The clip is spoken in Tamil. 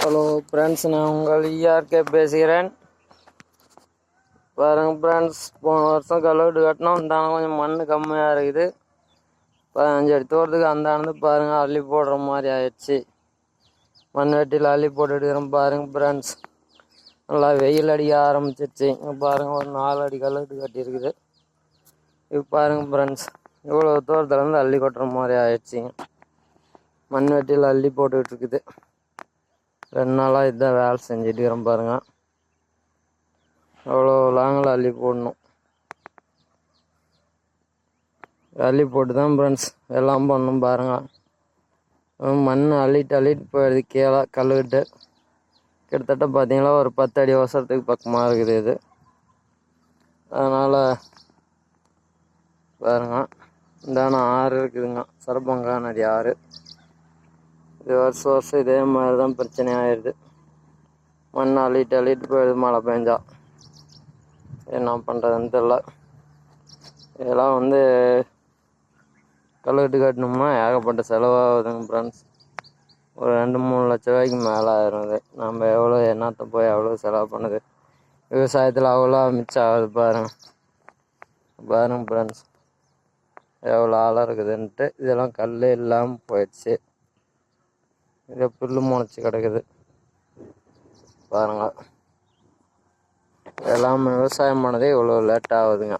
ஹலோ ஃப்ரெண்ட்ஸ், நான் உங்கள் இஆர்கே பேசுகிறேன். பாருங்க ஃப்ரெண்ட்ஸ், போன வருஷம் கல்லூட்டு கட்டினோம். இந்த கொஞ்சம் மண் கம்மியாக இருக்குது. 15 அடி தோட்டத்துக்கு அந்தானது பாருங்கள் அள்ளி போடுற மாதிரி ஆயிடுச்சு. மண் வெட்டியில் அள்ளி போட்டு எடுக்கிறோம். பாருங்கள் ஃப்ரெண்ட்ஸ், நல்லா வெயில் அடிக்க ஆரம்பிச்சிருச்சு. இங்கே பாருங்கள், ஒரு 4 அடி கல்லூட்டு கட்டியிருக்குது. இப்போ பாருங்கள் ஃப்ரெண்ட்ஸ், இவ்வளோ தூரத்துலேருந்து அள்ளி கொட்டுற மாதிரி ஆயிடுச்சுங்க. மண் வெட்டியில் அள்ளி போட்டுக்கிட்டு இருக்குது. 2 நாளாக இதுதான் வேலை செஞ்சுட்டு இருக்கிறோம். பாருங்கள், அவ்வளோ லாங்கில் அள்ளி போடணும். அள்ளி போட்டு தான் ஃப்ரெண்ட்ஸ் எல்லாம் பண்ணணும். பாருங்கள், மண் அள்ளிட்டு போயிடுது கீழே கல்லுக்கிட்டு. கிட்டத்தட்ட பார்த்தீங்களா ஒரு 10 அடி வருஷத்துக்கு பக்கமாக இருக்குது இது. அதனால் பாருங்க, இந்தான ஆறு இருக்குதுங்க, சரப்பங்கா நதி ஆறு. இது வருஷம் இதே மாதிரி தான் பிரச்சனை ஆயிடுது. மண் அள்ளிட்டு போயிடுது மழை பெஞ்சா. என்ன பண்ணுறதுன்னு தெரில. இதெல்லாம் கல்வெட்டு கட்டணும்னா ஏகப்பட்ட செலவாகுதுங்க ஃப்ரெண்ட்ஸ். ஒரு 2-3 லட்ச ரூபாய்க்கு மேலே ஆயிரும். நம்ம எவ்வளோ என்னத்தை போய் எவ்வளோ செலவு பண்ணுது. விவசாயத்தில் அவ்வளோ மிச்சம் ஆகுது. பாருங்க ஃப்ரெண்ட்ஸ், எவ்வளோ ஆழம் இருக்குதுன்ட்டு. இதெல்லாம் கல் இல்லாமல் போயிடுச்சு. இதை புல்லு முளைச்சி கிடக்குது. பாருங்க, எல்லாம் விவசாயம் பண்ணதே இவ்வளோ லேட் ஆகுதுங்க.